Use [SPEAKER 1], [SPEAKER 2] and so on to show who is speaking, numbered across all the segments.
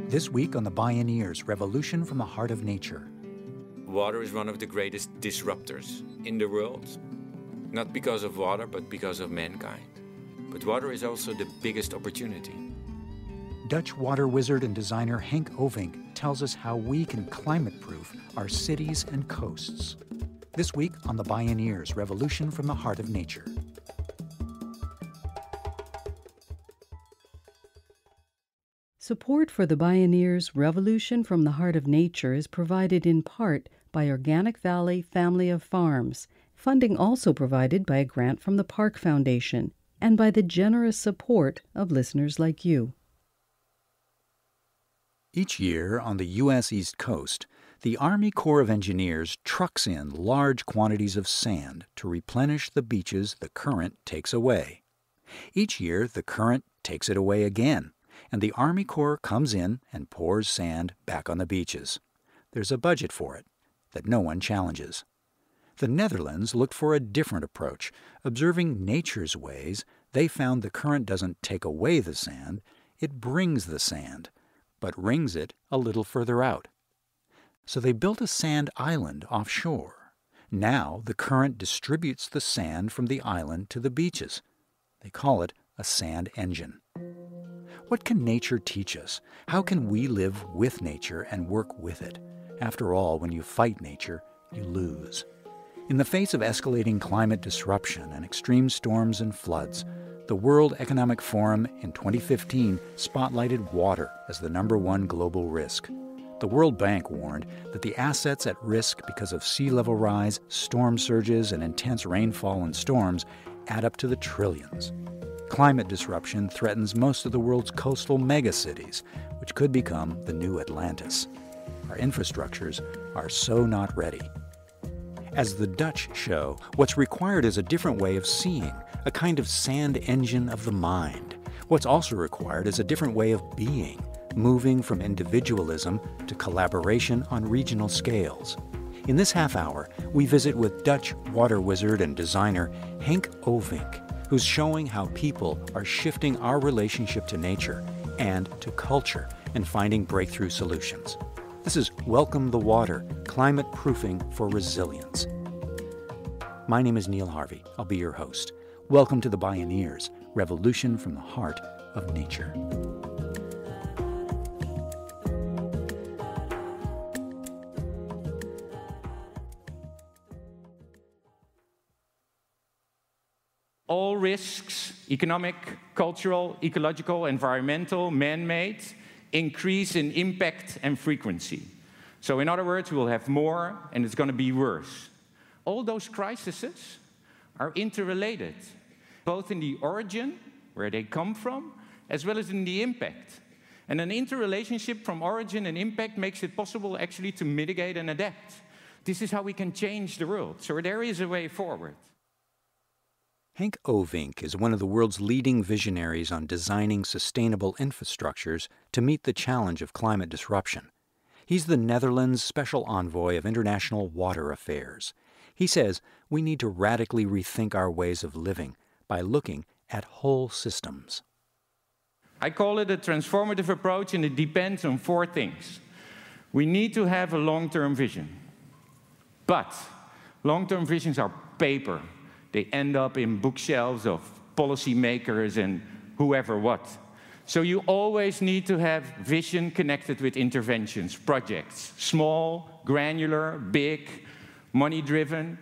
[SPEAKER 1] This week on the Bioneers, Revolution from the Heart of Nature.
[SPEAKER 2] Water is one of the greatest disruptors in the world. Not because of water, but because of mankind. But water is also the biggest opportunity.
[SPEAKER 1] Dutch water wizard and designer Henk Ovink tells us how we can climate-proof our cities and coasts. This week on the Bioneers, Revolution from the Heart of Nature.
[SPEAKER 3] Support for the Bioneers' Revolution from the Heart of Nature is provided in part by Organic Valley Family of Farms, funding also provided by a grant from the Park Foundation, and by the generous support of listeners like you.
[SPEAKER 1] Each year on the U.S. East Coast, the Army Corps of Engineers trucks in large quantities of sand to replenish the beaches the current takes away. Each year, the current takes it away again, and the Army Corps comes in and pours sand back on the beaches. There's a budget for it that no one challenges. The Netherlands looked for a different approach. Observing nature's ways, they found the current doesn't take away the sand, it brings the sand, but wrings it a little further out. So they built a sand island offshore. Now the current distributes the sand from the island to the beaches. They call it a sand engine. What can nature teach us? How can we live with nature and work with it? After all, when you fight nature, you lose. In the face of escalating climate disruption and extreme storms and floods, the World Economic Forum in 2015 spotlighted water as the #1 global risk. The World Bank warned that the assets at risk because of sea level rise, storm surges, and intense rainfall and storms add up to the trillions. Climate disruption threatens most of the world's coastal megacities, which could become the new Atlantis. Our infrastructures are so not ready. As the Dutch show, what's required is a different way of seeing, a kind of sand engine of the mind. What's also required is a different way of being, moving from individualism to collaboration on regional scales. In this half hour, we visit with Dutch water wizard and designer Henk Ovink, who's showing how people are shifting our relationship to nature and to culture and finding breakthrough solutions. This is Welcome the Water, Climate Proofing for Resilience. My name is Neil Harvey. I'll be your host. Welcome to the Bioneers, Revolution from the Heart of Nature.
[SPEAKER 2] All risks, economic, cultural, ecological, environmental, man-made, increase in impact and frequency. So in other words, we will have more and it's going to be worse. All those crises are interrelated, both in the origin, where they come from, as well as in the impact. And an interrelationship from origin and impact makes it possible actually to mitigate and adapt. This is how we can change the world. So there is a way forward.
[SPEAKER 1] Henk Ovink is one of the world's leading visionaries on designing sustainable infrastructures to meet the challenge of climate disruption. He's the Netherlands' special envoy of international water affairs. He says we need to radically rethink our ways of living by looking at whole systems.
[SPEAKER 2] I call it a transformative approach, and it depends on 4 things. We need to have a long-term vision. But long-term visions are paper. They end up in bookshelves of policymakers and whoever what. So you always need to have vision connected with interventions, projects, small, granular, big, money-driven,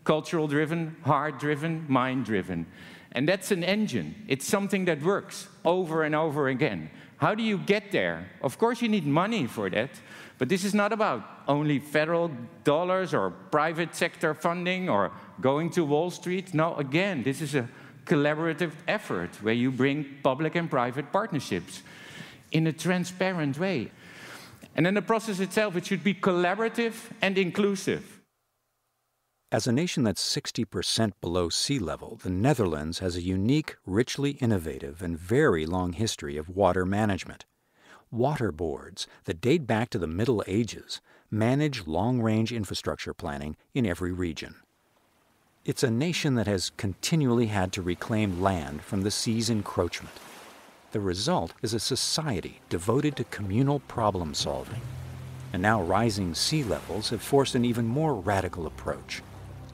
[SPEAKER 2] cultural-driven, heart-driven, mind-driven. And that's an engine. It's something that works over and over again. How do you get there? Of course, you need money for that, but this is not about only federal dollars or private sector funding or going to Wall Street. No, again, this is a collaborative effort where you bring public and private partnerships in a transparent way. And then the process itself, it should be collaborative and inclusive.
[SPEAKER 1] As a nation that's 60% below sea level, the Netherlands has a unique, richly innovative, and very long history of water management. Water boards that date back to the Middle Ages manage long-range infrastructure planning in every region. It's a nation that has continually had to reclaim land from the sea's encroachment. The result is a society devoted to communal problem solving. And now rising sea levels have forced an even more radical approach.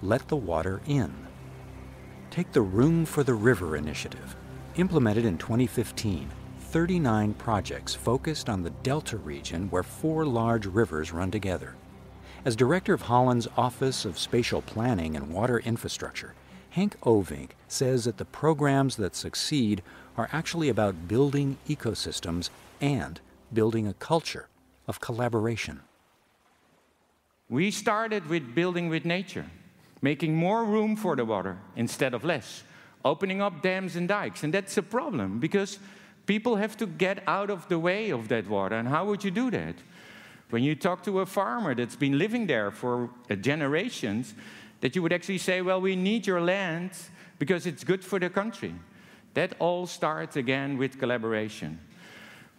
[SPEAKER 1] Let the water in. Take the Room for the River initiative. Implemented in 2015, 39 projects focused on the Delta region where 4 large rivers run together. As director of Holland's Office of Spatial Planning and Water Infrastructure, Henk Ovink says that the programs that succeed are actually about building ecosystems and building a culture of collaboration.
[SPEAKER 2] We started with building with nature, making more room for the water instead of less, opening up dams and dikes. And that's a problem because people have to get out of the way of that water. And how would you do that? When you talk to a farmer that's been living there for generations, that you would actually say, well, we need your land because it's good for the country. That all starts again with collaboration.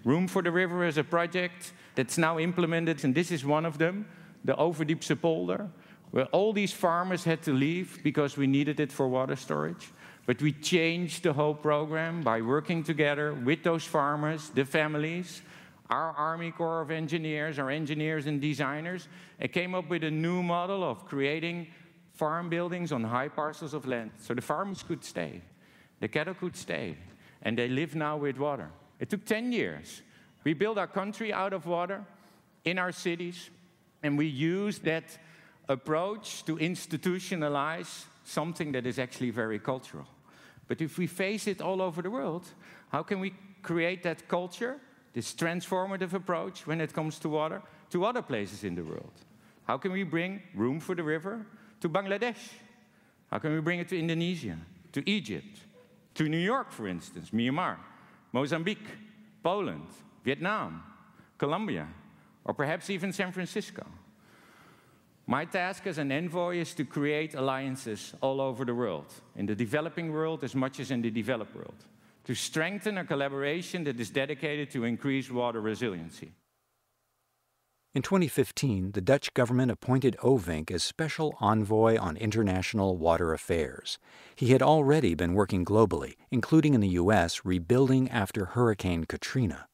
[SPEAKER 2] Room for the River is a project that's now implemented, and this is one of them, the Overdiepse Polder, where all these farmers had to leave because we needed it for water storage. But we changed the whole program by working together with those farmers, the families, our Army Corps of Engineers, our engineers and designers, and came up with a new model of creating farm buildings on high parcels of land. So the farmers could stay, the cattle could stay, and they live now with water. It took 10 years. We built our country out of water in our cities, and we used that approach to institutionalize something that is actually very cultural. But if we face it all over the world, how can we create that culture, this transformative approach when it comes to water, to other places in the world? How can we bring Room for the River to Bangladesh? How can we bring it to Indonesia, to Egypt, to New York, for instance, Myanmar, Mozambique, Poland, Vietnam, Colombia, or perhaps even San Francisco? My task as an envoy is to create alliances all over the world, in the developing world as much as in the developed world, to strengthen a collaboration that is dedicated to increase water resiliency.
[SPEAKER 1] In 2015, the Dutch government appointed Ovink as Special Envoy on International Water Affairs. He had already been working globally, including in the U.S., rebuilding after Hurricane Katrina.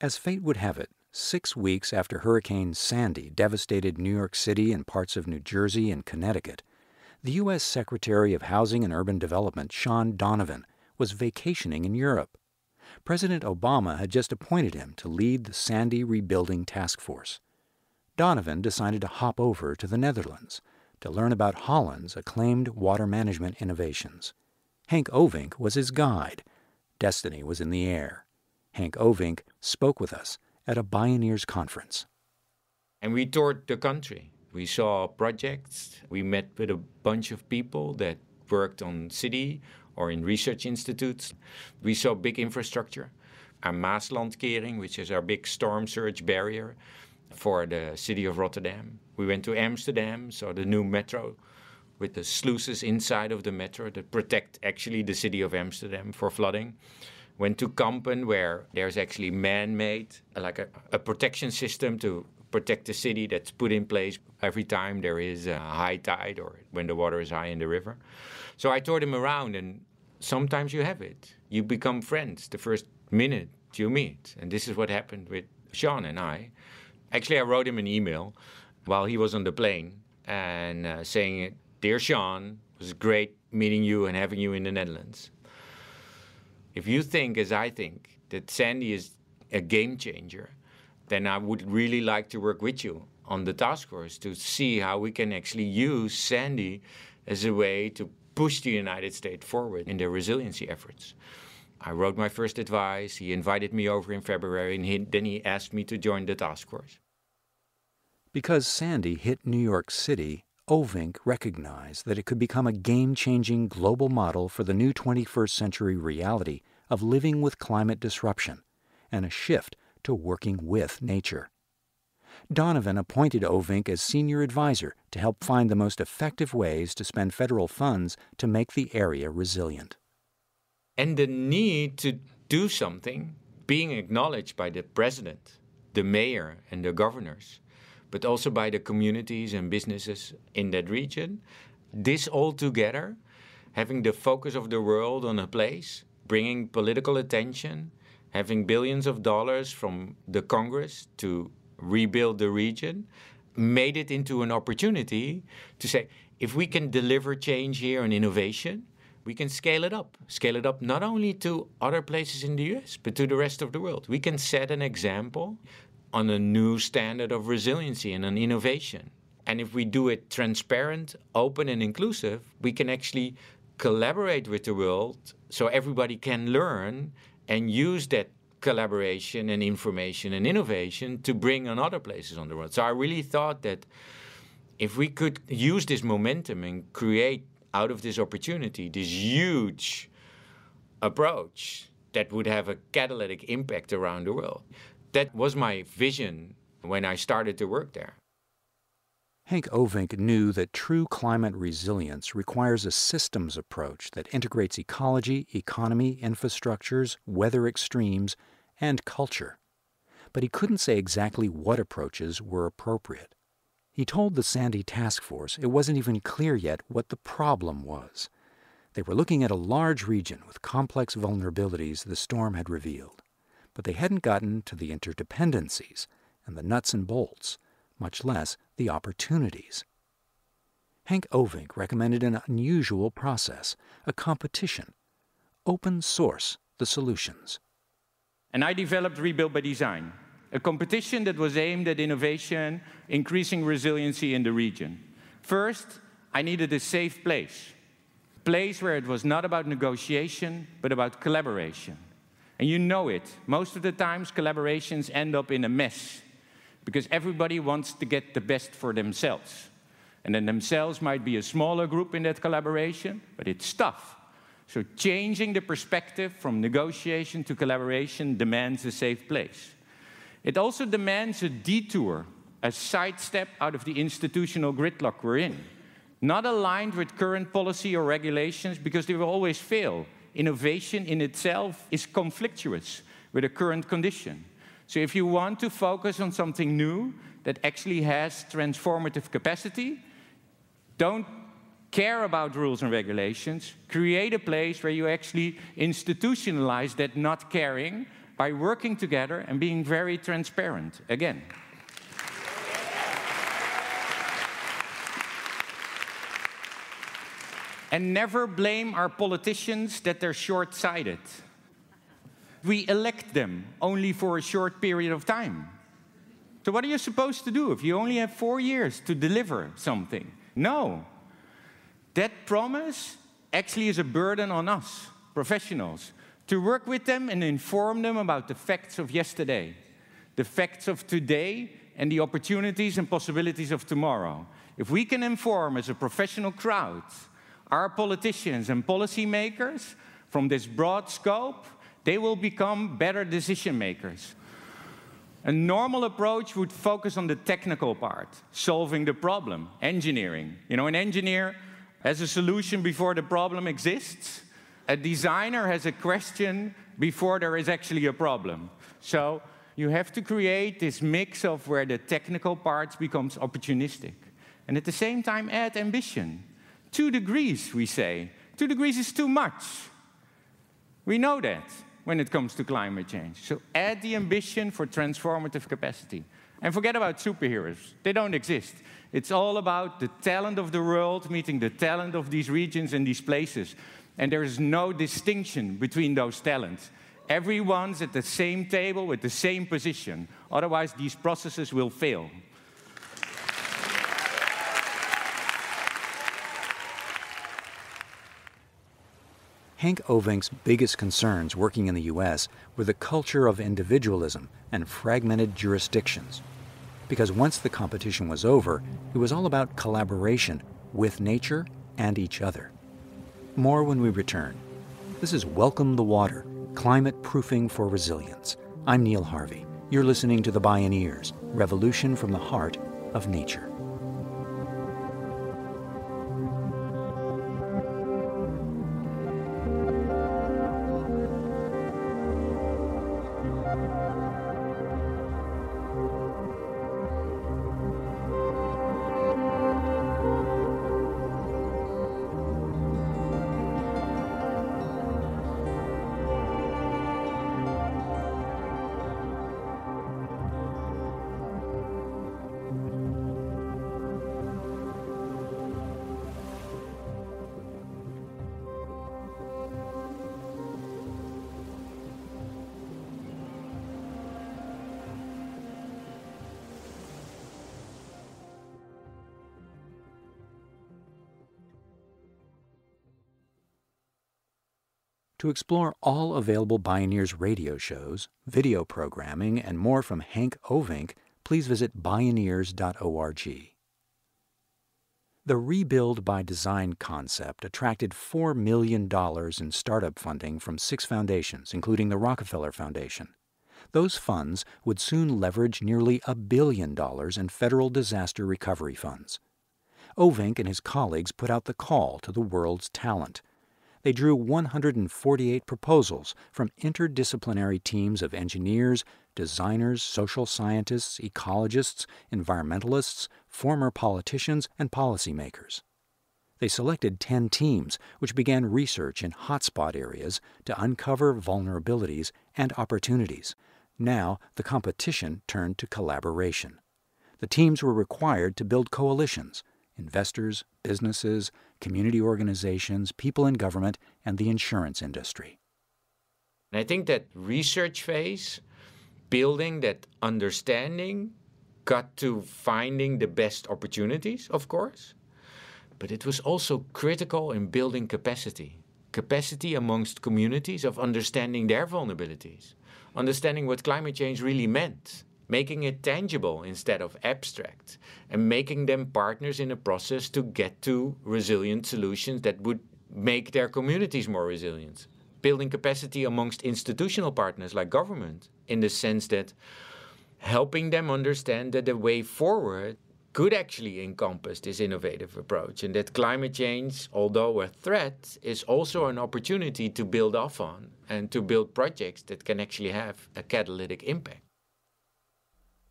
[SPEAKER 1] As fate would have it, 6 weeks after Hurricane Sandy devastated New York City and parts of New Jersey and Connecticut, the U.S. Secretary of Housing and Urban Development, Sean Donovan, was vacationing in Europe. President Obama had just appointed him to lead the Sandy Rebuilding Task Force. Donovan decided to hop over to the Netherlands to learn about Holland's acclaimed water management innovations. Henk Ovink was his guide. Destiny was in the air. Henk Ovink spoke with us at a Bioneers conference.
[SPEAKER 4] And we toured the country. We saw projects. We met with a bunch of people that worked on city or in research institutes. We saw big infrastructure. Our Maaslandkering, which is our big storm surge barrier for the city of Rotterdam. We went to Amsterdam, saw the new metro with the sluices inside of the metro that protect actually the city of Amsterdam for flooding. Went to Kampen, where there's actually man-made, like a protection system to protect the city that's put in place every time there is a high tide or when the water is high in the river. So I toured him around, and sometimes you have it. You become friends the first minute you meet. And this is what happened with Sean and I. Actually, I wrote him an email while he was on the plane and saying, "Dear Sean, it was great meeting you and having you in the Netherlands. If you think, as I think, that Sandy is a game changer, then I would really like to work with you on the task force to see how we can actually use Sandy as a way to push the United States forward in their resiliency efforts." I wrote my first advice. He invited me over in February, and then he asked me to join the task force.
[SPEAKER 1] Because Sandy hit New York City, Ovink recognized that it could become a game-changing global model for the new 21st century reality of living with climate disruption and a shift to working with nature. Donovan appointed Ovink as senior advisor to help find the most effective ways to spend federal funds to make the area resilient.
[SPEAKER 4] And the need to do something being acknowledged by the president, the mayor, and the governors, but also by the communities and businesses in that region. This all together, having the focus of the world on a place, bringing political attention, having billions of dollars from the Congress to rebuild the region, made it into an opportunity to say, if we can deliver change here and innovation, we can scale it up. Scale it up not only to other places in the US, but to the rest of the world. We can set an example on a new standard of resiliency and an innovation. And if we do it transparent, open, and inclusive, we can actually collaborate with the world so everybody can learn and use that collaboration and information and innovation to bring on other places on the world. So I really thought that if we could use this momentum and create out of this opportunity this huge approach that would have a catalytic impact around the world. That was my vision when I started to work there.
[SPEAKER 1] Henk Ovink knew that true climate resilience requires a systems approach that integrates ecology, economy, infrastructures, weather extremes, and culture. But he couldn't say exactly what approaches were appropriate. He told the Sandy Task Force it wasn't even clear yet what the problem was. They were looking at a large region with complex vulnerabilities the storm had revealed, but they hadn't gotten to the interdependencies and the nuts and bolts, much less the opportunities. Henk Ovink recommended an unusual process, a competition. Open source the solutions.
[SPEAKER 2] And I developed Rebuild by Design, a competition that was aimed at innovation, increasing resiliency in the region. First, I needed a safe place. A place where it was not about negotiation, but about collaboration. And you know it. Most of the times, collaborations end up in a mess, because everybody wants to get the best for themselves. And then themselves might be a smaller group in that collaboration, but it's tough. So changing the perspective from negotiation to collaboration demands a safe place. It also demands a detour, a sidestep out of the institutional gridlock we're in. Not aligned with current policy or regulations, because they will always fail. Innovation in itself is conflictuous with a current condition. So if you want to focus on something new that actually has transformative capacity, don't care about rules and regulations. Create a place where you actually institutionalize that not caring by working together and being very transparent again. And never blame our politicians that they're short-sighted. We elect them only for a short period of time. So what are you supposed to do if you only have 4 years to deliver something? No. That promise actually is a burden on us, professionals, to work with them and inform them about the facts of yesterday, the facts of today, and the opportunities and possibilities of tomorrow. If we can inform as a professional crowd our politicians and policymakers from this broad scope, they will become better decision makers. A normal approach would focus on the technical part, solving the problem, engineering. You know, an engineer has a solution before the problem exists. A designer has a question before there is actually a problem. So you have to create this mix of where the technical parts becomes opportunistic. And at the same time add ambition. 2 degrees, we say. 2 degrees is too much. We know that when it comes to climate change. So add the ambition for transformative capacity. And forget about superheroes. They don't exist. It's all about the talent of the world meeting the talent of these regions and these places. And there is no distinction between those talents. Everyone's at the same table with the same position. Otherwise, these processes will fail.
[SPEAKER 1] Henk Ovink's biggest concerns working in the U.S. were the culture of individualism and fragmented jurisdictions. Because once the competition was over, it was all about collaboration with nature and each other. More when we return. This is Welcome the Water, Climate Proofing for Resilience. I'm Neil Harvey. You're listening to the Bioneers, Revolution from the Heart of Nature. To explore all available Bioneers radio shows, video programming, and more from Henk Ovink, please visit Bioneers.org. The Rebuild by Design concept attracted $4 million in startup funding from 6 foundations, including the Rockefeller Foundation. Those funds would soon leverage nearly $1 billion in federal disaster recovery funds. Ovink and his colleagues put out the call to the world's talent. They drew 148 proposals from interdisciplinary teams of engineers, designers, social scientists, ecologists, environmentalists, former politicians, and policymakers. They selected 10 teams, which began research in hotspot areas to uncover vulnerabilities and opportunities. Now, the competition turned to collaboration. The teams were required to build coalitions: investors, businesses, community organizations, people in government, and the insurance industry.
[SPEAKER 4] And I think that research phase, building that understanding, got to finding the best opportunities, of course, but it was also critical in building capacity amongst communities of understanding their vulnerabilities, understanding what climate change really meant, making it tangible instead of abstract, and making them partners in a process to get to resilient solutions that would make their communities more resilient. Building capacity amongst institutional partners like government, in the sense that helping them understand that the way forward could actually encompass this innovative approach, and that climate change, although a threat, is also an opportunity to build off on and to build projects that can actually have a catalytic impact.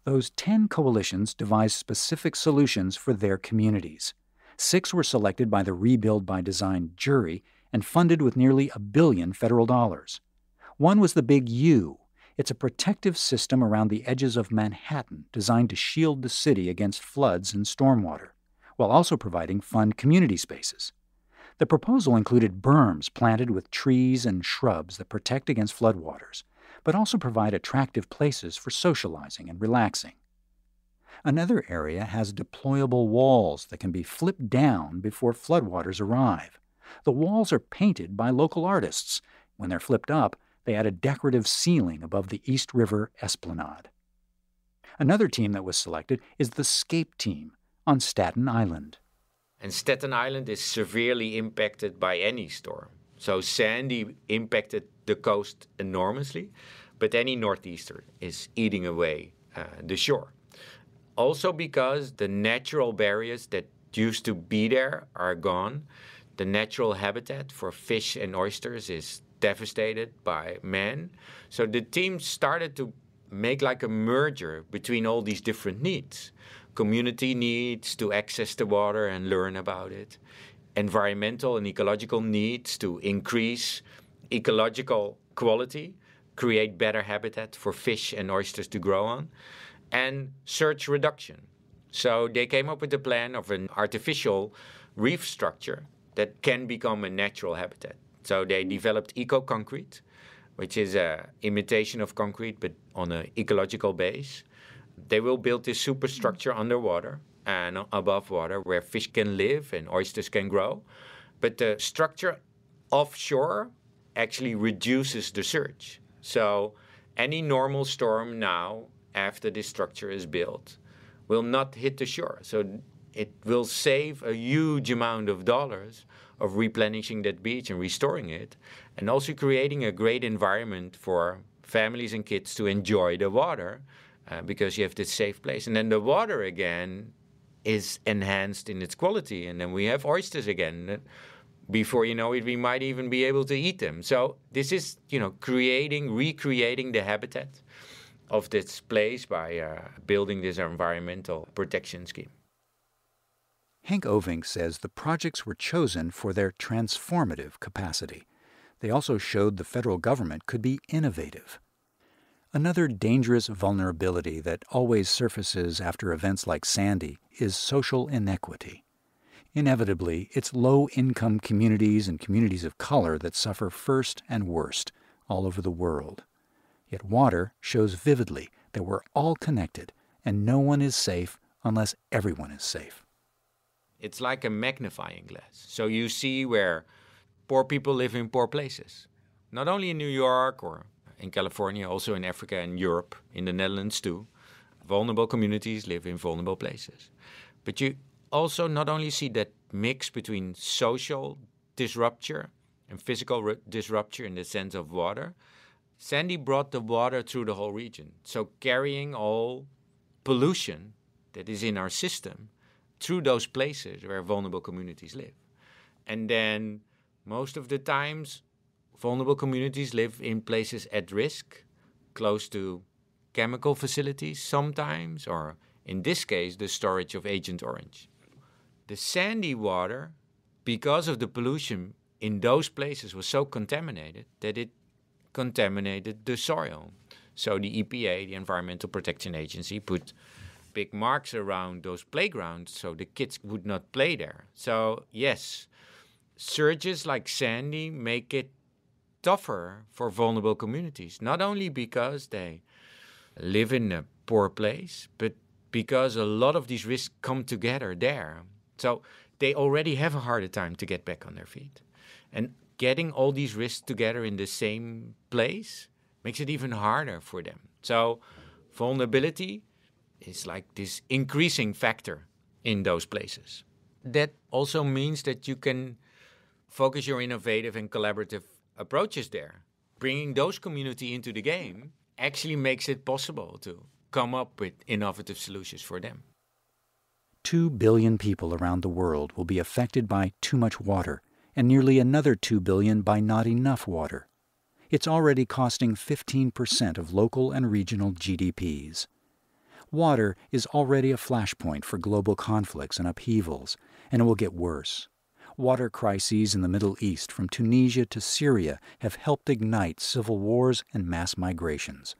[SPEAKER 1] Those 10 coalitions devised specific solutions for their communities. 6 were selected by the Rebuild by Design jury and funded with nearly $1 billion federal dollars. One was the Big U. It's a protective system around the edges of Manhattan designed to shield the city against floods and stormwater, while also providing fun community spaces. The proposal included berms planted with trees and shrubs that protect against floodwaters, but also provide attractive places for socializing and relaxing. Another area has deployable walls that can be flipped down before floodwaters arrive. The walls are painted by local artists. When they're flipped up, they add a decorative ceiling above the East River Esplanade. Another team that was selected is the SCAPE team on Staten Island.
[SPEAKER 4] And Staten Island is severely impacted by any storm. So Sandy impacted the coast enormously, but any northeaster is eating away the shore. Also because the natural barriers that used to be there are gone. The natural habitat for fish and oysters is devastated by man. So the team started to make like a merger between all these different needs. Community needs to access the water and learn about it. Environmental and ecological needs to increase ecological quality, create better habitat for fish and oysters to grow on, and surge reduction. So they came up with a plan of an artificial reef structure that can become a natural habitat. So they developed eco-concrete, which is an imitation of concrete but on an ecological base. They will build this superstructure underwater and above water where fish can live and oysters can grow. But the structure offshore actually reduces the surge. So any normal storm now, after this structure is built, will not hit the shore. So it will save a huge amount of dollars of replenishing that beach and restoring it, and also creating a great environment for families and kids to enjoy the water because you have this safe place. And then the water again is enhanced in its quality, and then we have oysters again. Before you know it, we might even be able to eat them. So this is, recreating the habitat of this place by building this environmental protection scheme.
[SPEAKER 1] Henk Ovink says the projects were chosen for their transformative capacity. They also showed the federal government could be innovative. Another dangerous vulnerability that always surfaces after events like Sandy is social inequity. Inevitably, it's low-income communities and communities of color that suffer first and worst all over the world. Yet water shows vividly that we're all connected and no one is safe unless everyone is safe.
[SPEAKER 4] It's like a magnifying glass. So you see where poor people live in poor places, not only in New York or in California, also in Africa and Europe, in the Netherlands too. Vulnerable communities live in vulnerable places. But you also not only see that mix between social disruption and physical disruption in the sense of water. Sandy brought the water through the whole region. So carrying all pollution that is in our system through those places where vulnerable communities live. And then most of the times, vulnerable communities live in places at risk, close to chemical facilities sometimes, or in this case, the storage of Agent Orange. The sandy water, because of the pollution in those places, was so contaminated that it contaminated the soil. So the EPA, the Environmental Protection Agency, put big marks around those playgrounds so the kids would not play there. So yes, surges like Sandy make it tougher for vulnerable communities, not only because they live in a poor place, but because a lot of these risks come together there. So they already have a harder time to get back on their feet. And getting all these risks together in the same place makes it even harder for them. So vulnerability is like this increasing factor in those places. That also means that you can focus your innovative and collaborative approaches there. Bringing those community into the game actually makes it possible to come up with innovative solutions for them.
[SPEAKER 1] 2 billion people around the world will be affected by too much water, and nearly another 2 billion by not enough water. It's already costing 15% of local and regional GDPs. Water is already a flashpoint for global conflicts and upheavals, and it will get worse. Water crises in the Middle East, from Tunisia to Syria, have helped ignite civil wars and mass migrations.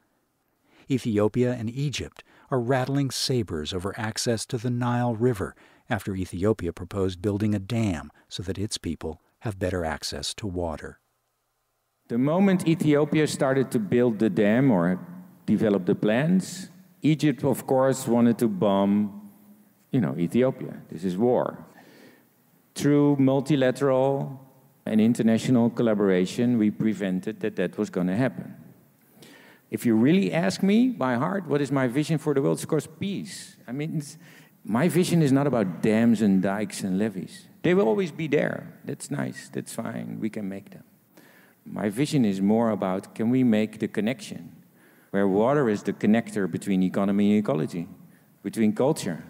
[SPEAKER 1] Ethiopia and Egypt are rattling sabers over access to the Nile River after Ethiopia proposed building a dam so that its people have better access to water.
[SPEAKER 2] The moment Ethiopia started to build the dam or develop the plans, Egypt, of course, wanted to bomb, Ethiopia. This is war. Through multilateral and international collaboration, we prevented that was going to happen. If you really ask me by heart, what is my vision for the world? It's, of course, peace. My vision is not about dams and dikes and levees. They will always be there. That's nice. That's fine. We can make them. My vision is more about, can we make the connection where water is the connector between economy and ecology, between culture,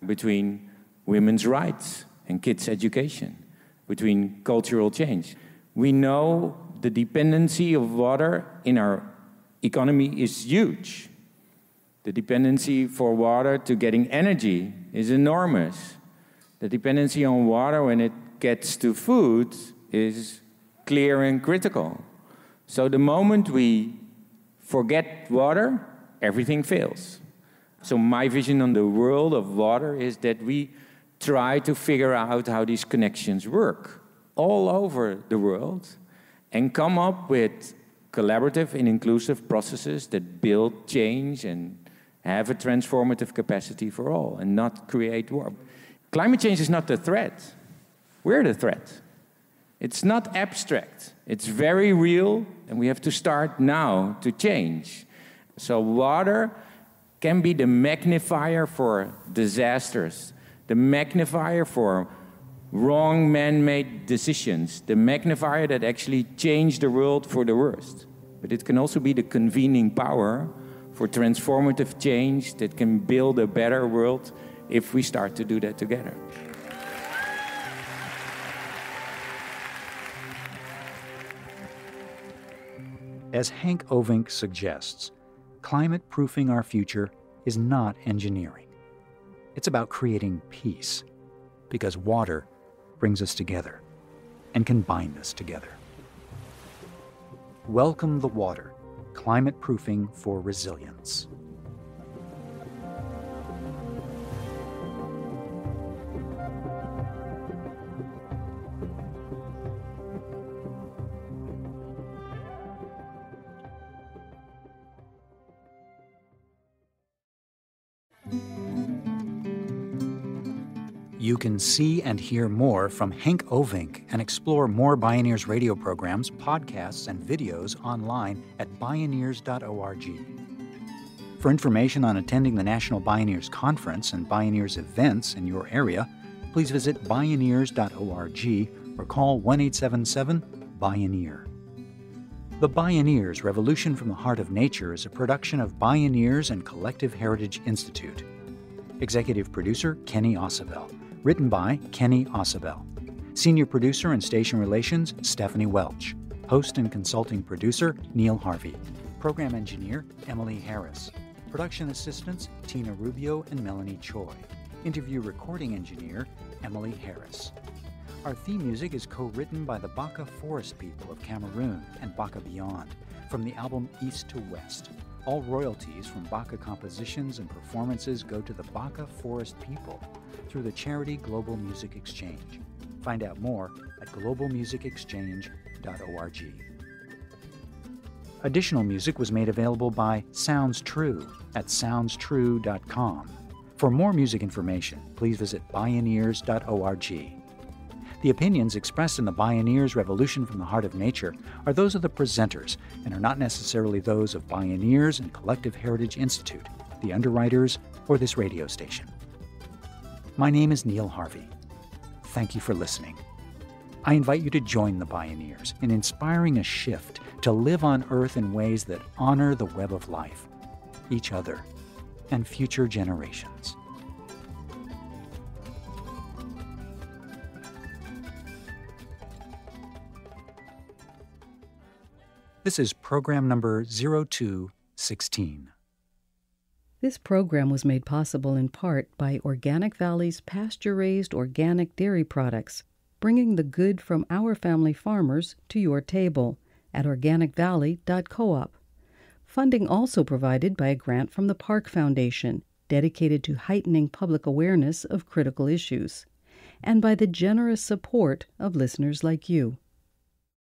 [SPEAKER 2] between women's rights and kids' education, between cultural change. We know the dependency of water in our economy is huge. The dependency for water to getting energy is enormous. The dependency on water when it gets to food is clear and critical. So the moment we forget water, everything fails. So my vision on the world of water is that we try to figure out how these connections work all over the world and come up with collaborative and inclusive processes that build change and have a transformative capacity for all and not create war. Climate change is not the threat. We're the threat. It's not abstract. It's very real, and we have to start now to change. So water can be the magnifier for disasters, the magnifier for wrong man-made decisions, the magnifier that actually changed the world for the worst. But it can also be the convening power for transformative change that can build a better world if we start to do that together.
[SPEAKER 1] As Henk Ovink suggests, climate-proofing our future is not engineering. It's about creating peace, because water brings us together and can bind us together. Welcome the water, climate-proofing for resilience. You can see and hear more from Henk Ovink and explore more Bioneers radio programs, podcasts, and videos online at bioneers.org. For information on attending the National Bioneers Conference and Bioneers events in your area, please visit bioneers.org or call 1-877-BIONEER. The Bioneers Revolution from the Heart of Nature is a production of Bioneers and Collective Heritage Institute. Executive producer Kenny Ossobel. Written by Kenny Ossobel. Senior producer and station relations Stephanie Welch. Host and consulting producer Neil Harvey. Program engineer Emily Harris. Production assistants Tina Rubio and Melanie Choi. Interview recording engineer Emily Harris. Our theme music is co-written by the Baka Forest People of Cameroon and Baka Beyond from the album East to West. All royalties from Baka compositions and performances go to the Baka Forest People through the charity Global Music Exchange. Find out more at globalmusicexchange.org. Additional music was made available by Sounds True at soundstrue.com. For more music information, please visit bioneers.org. The opinions expressed in the Bioneers Revolution from the Heart of Nature are those of the presenters and are not necessarily those of Bioneers and Collective Heritage Institute, the underwriters, or this radio station. My name is Neil Harvey. Thank you for listening. I invite you to join the Bioneers in inspiring a shift to live on Earth in ways that honor the web of life, each other, and future generations. This is program number 0216.
[SPEAKER 3] This program was made possible in part by Organic Valley's pasture-raised organic dairy products, bringing the good from our family farmers to your table at organicvalley.coop. Funding also provided by a grant from the Park Foundation, dedicated to heightening public awareness of critical issues, and by the generous support of listeners like you.